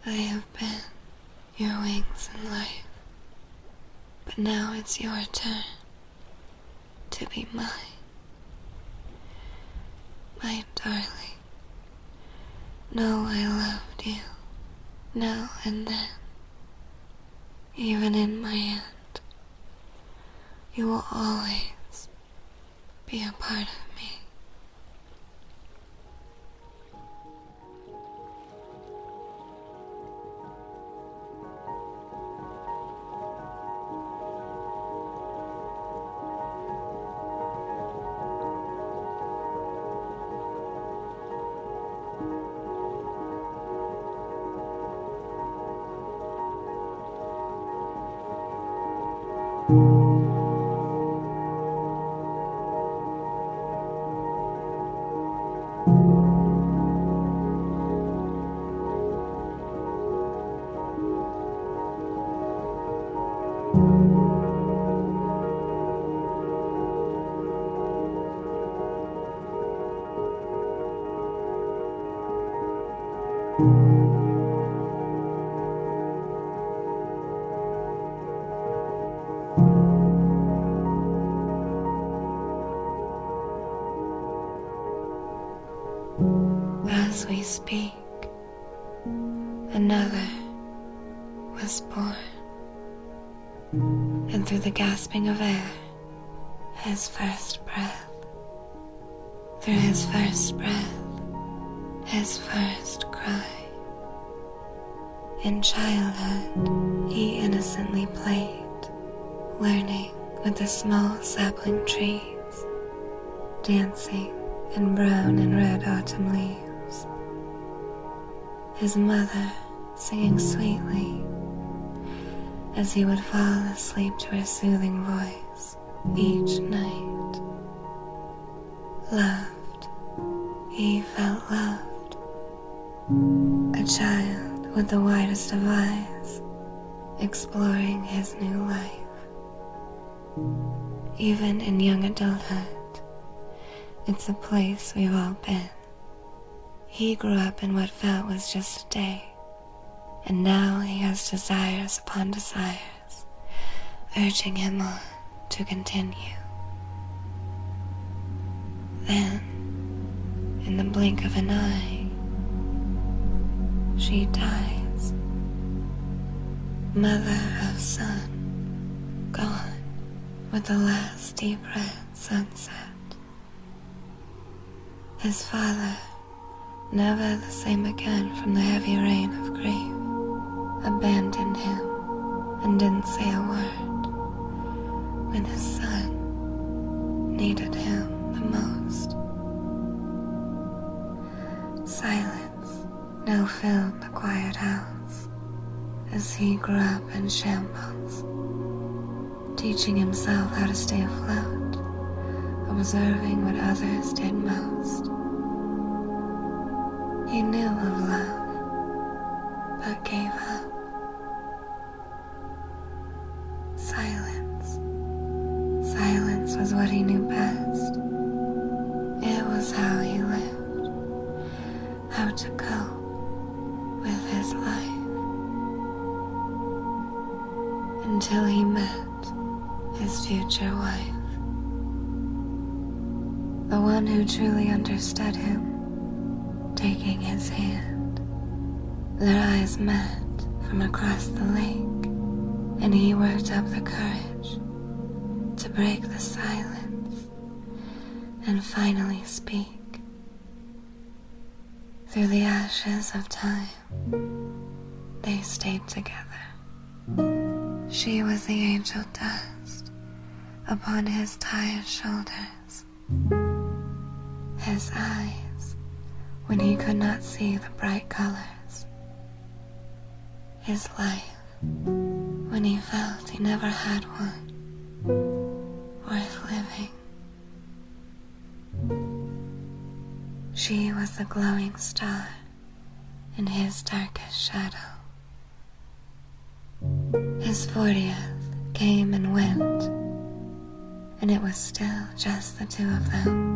I have been your wings in life, but now it's your turn to be mine. My darling, know I loved you, now and then. Even in my end, you will always be a part of me. As we speak, another was born, and through the gasping of air, his first breath, through his first breath, his first cry. In childhood, he innocently played, learning with the small sapling trees, dancing in brown and red autumn leaves. His mother singing sweetly as he would fall asleep to her soothing voice each night. Loved, he felt loved. A child with the widest of eyes, exploring his new life. Even in young adulthood, it's a place we've all been. He grew up in what felt was just a day, and now he has desires upon desires, urging him on to continue. Then, in the blink of an eye, she dies. Mother of son, gone with the last deep red sunset. His father, never the same again from the heavy rain of grief, abandoned him and didn't say a word when his son needed him the most. Silence now filled the quiet house as he grew up in shambles, teaching himself how to stay afloat, observing what others did most. He knew of love, but gave up. Silence. Silence was what he knew best. It was how he lived, how to cope with his life. Until he met his future wife, the one who truly understood him, taking his hand. Their eyes met from across the lake, and he worked up the courage to break the silence and finally speak. Through the ashes of time, they stayed together. She was the angel dust upon his tired shoulders. His eyes, when he could not see the bright colors. His life, when he felt he never had one worth living. She was the glowing star in his darkest shadow. His 40th came and went, and it was still just the two of them.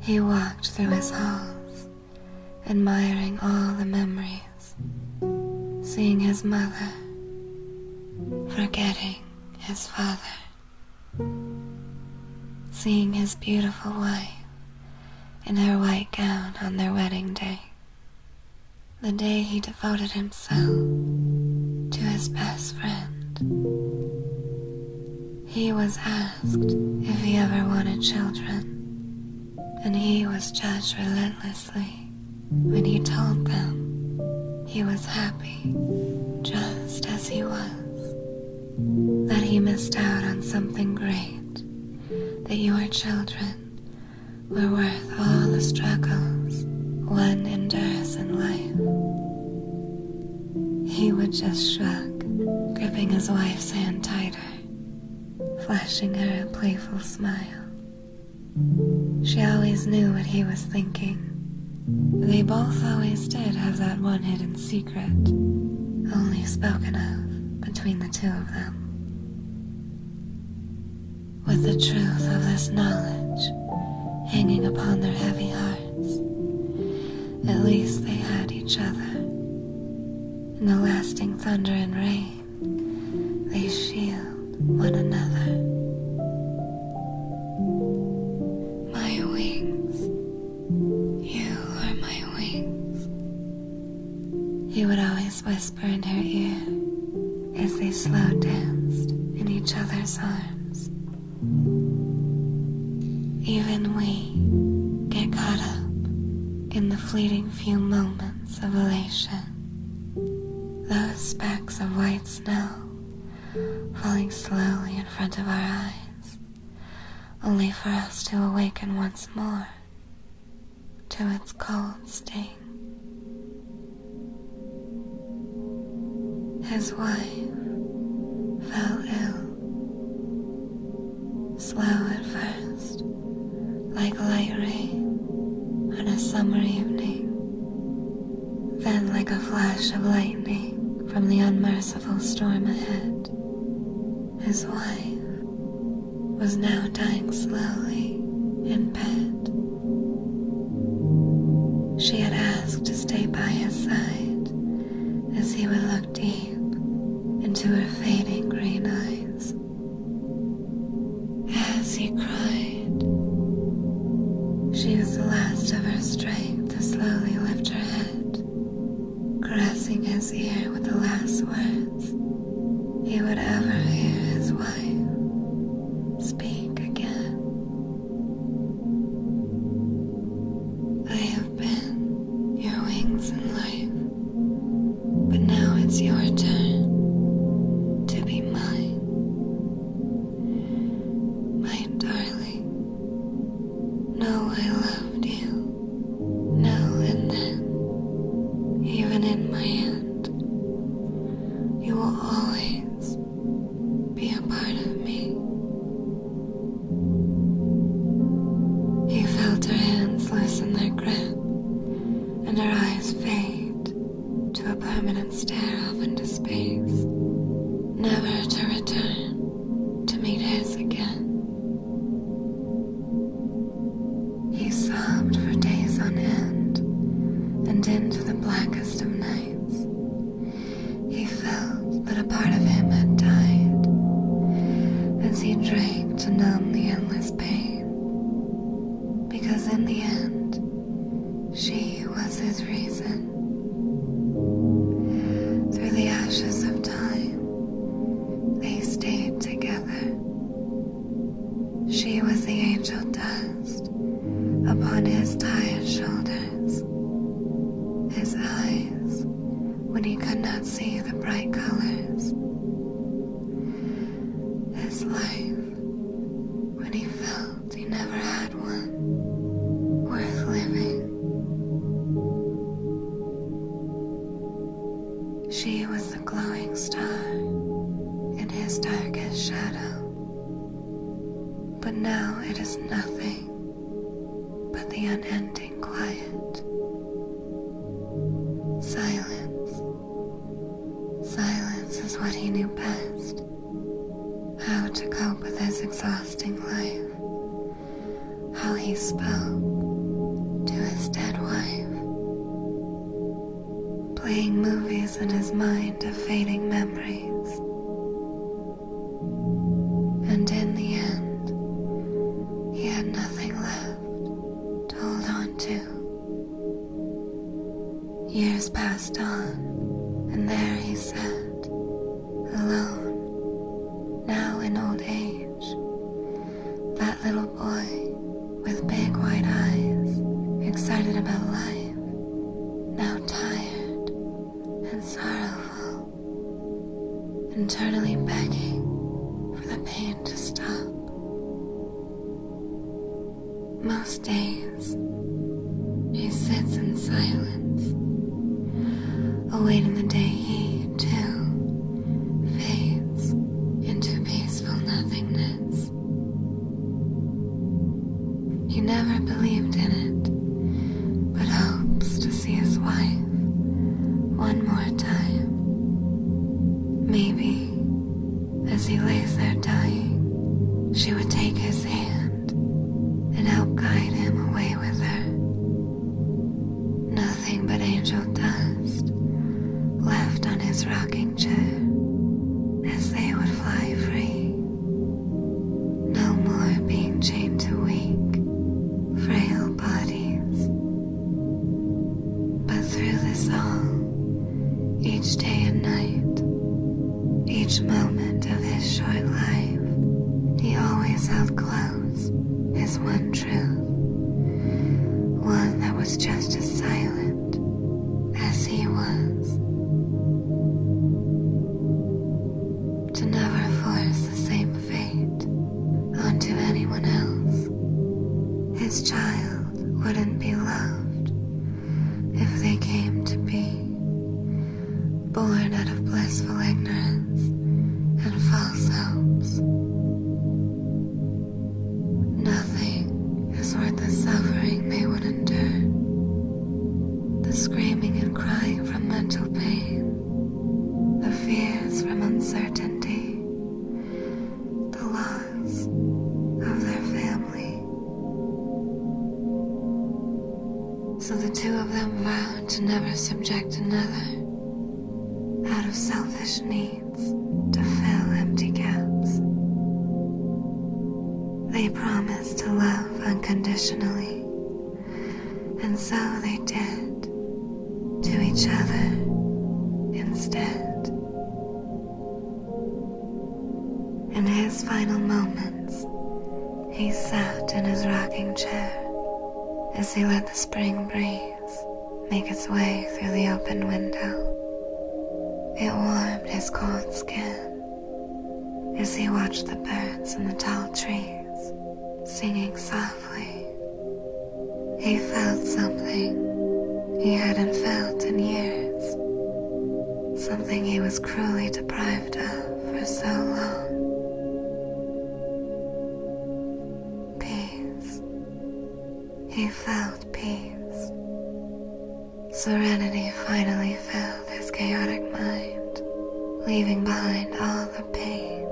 He walked through his halls, admiring all the memories seeing his mother, forgetting his father, seeing his beautiful wife in her white gown on their wedding day, the day he devoted himself to his best friend. He was asked if he ever wanted children, and he was judged relentlessly when he told them he was happy just as he was, that he missed out on something great, that your children were worth all the struggles one endures in life. He would just shrug, gripping his wife's hand tighter, flashing her a playful smile. She always knew what he was thinking. They both always did have that one hidden secret, only spoken of between the two of them. With the truth of this knowledge hanging upon their heavy hearts, at least they had each other. In the lasting thunder and rain, they shield one another. My wings, you are my wings, he would always whisper in her ear as they slow danced in each other's arms. Even we get caught up in the fleeting few moments of elation, those specks of white snow falling slowly in front of our eyes, only for us to awaken once more to its cold sting. His wife fell ill, slow at first, like light rain on a summer evening, then like a flash of lightning from the unmerciful storm ahead. His wife was now dying slowly in bed. She had asked to stay by his side as he would look deep into her fading green eyes. As he cried, she was the last of her strength to slowly lift her head, caressing his ear with the last words he would ever hear his wife speak again. I have been your wings in life, but now it's your turn to be mine. My darling, know I loved you, now and then, even in my end. You will always be a part of me. He felt her hands loosen their grip, and her eyes fade to a permanent stare off into space, never to return to meet his again. He sobbed for days on end, and into the blackest of nights, he felt that a part of him had died, as he drank to numb the endless pain, because in the end, she was his reason. Through the ashes of time, they stayed together. She was the angel dust upon his tired shoulders, his eyes when he could not see the bright colors, his life when he felt he never had one worth living. She was the glowing star in his darkest shadow, but now it is nothing but the unending quiet. Silence. Silence is what he knew best. How to cope with his exhausting life. How he spoke to his dead wife. Playing movies in his mind of fading memories. And in the end, he had nothing left to hold on to. Years passed on, and there he sat, alone, now in old age. That little boy with big white eyes, excited about life, now tired and sorrowful, internally begging for the pain to stop. Most days, he sits in silence, awaiting the day he, too, fades into peaceful nothingness. He never believed in it, but hopes to see his wife one more time. Maybe, as he lays there dying, she would take his hand and help guide him away with her. Nothing but angel dust left on his rocking chair as they would fly free. No more being chained to weak, frail bodies. But through this all, each day and night, each moment of his short life, he always held close his one truth, one that was just as silent as he was. To never force the same fate onto anyone else. His child wouldn't be loved if they came to be, born out of blissful ignorance and false hopes. Nothing is worth the suffering they would endure, the screaming and crying from mental pain, the fears from uncertainty, the loss of their family. So the two of them vowed to never subject another, out of selfish needs, to fill empty gaps. They promised to love unconditionally, and so they did, to each other instead. In his final moments, he sat in his rocking chair as he let the spring breeze make its way through the open window. It warmed his cold skin as he watched the birds in the tall trees singing softly. He felt something he hadn't felt in years, something he was cruelly deprived of for so long. Peace. He felt peace. Serenity finally filled his chaotic mind, leaving behind all the pain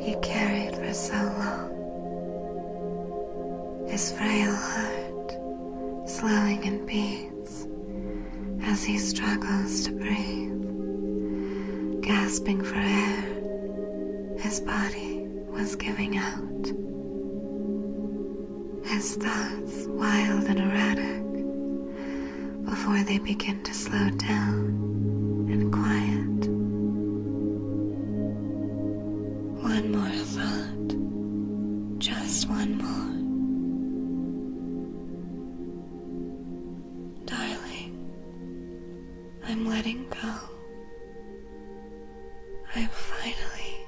he carried for so long. His frail heart slowing in beats as he struggles to breathe, gasping for air his body was giving out. His thoughts wild and erratic before they begin to slow down and quiet. One more thought, just one more. Darling, I'm letting go. I'm finally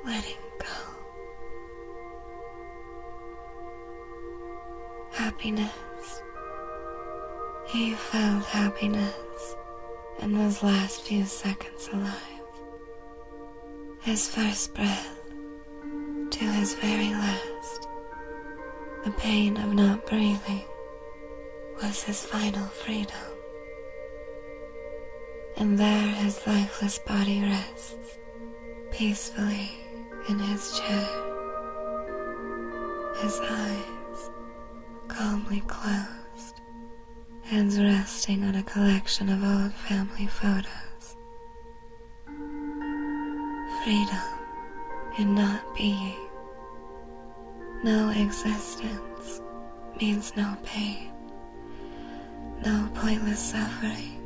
letting go. Happiness. He felt happiness in those last few seconds alive. His first breath to his very last. The pain of not breathing was his final freedom. And there his lifeless body rests, peacefully in his chair. His eyes calmly closed hands resting on a collection of old family photos. Freedom in not being. No existence means no pain, no pointless suffering,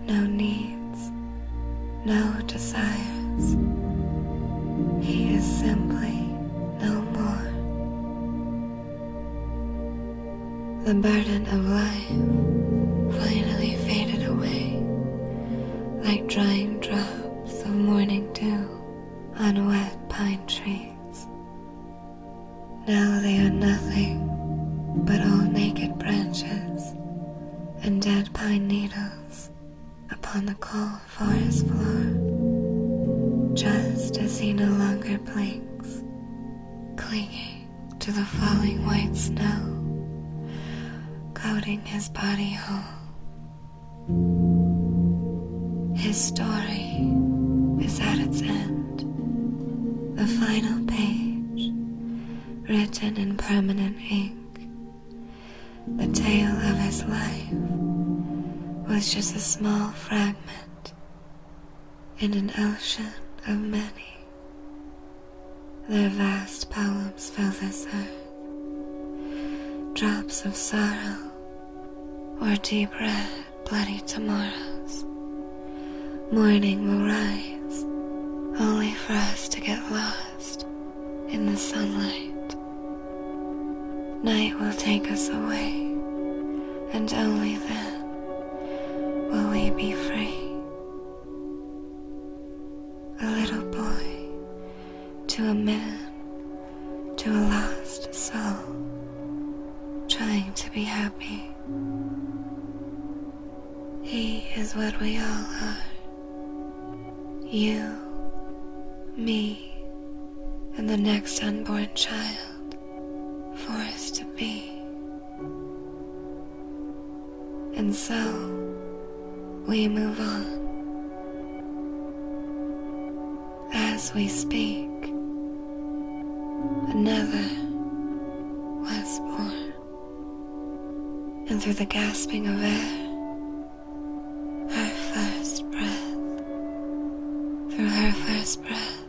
no needs, no desires. He is simply no more. The burden of life finally faded away, like drying drops of morning dew on wet pine trees. Now they are nothing but old naked branches and dead pine needles upon the cold forest floor, just as he no longer blinks, clinging to the falling white snow, coating his body whole. His story is at its end, the final page, written in permanent ink. The tale of his life was just a small fragment in an ocean of many. Their vast poems fill this earth, drops of sorrow or deep red bloody tomorrows. Morning will rise, only for us to get lost in the sunlight. Night will take us away, and only then will we be free. A little boy to a man, to a lost soul, trying to be happy. He is what we all are. You, me, and the next unborn child for us to be. And so we move on. As we speak, another was born. And through the gasping of air, her first breath, through her first breath,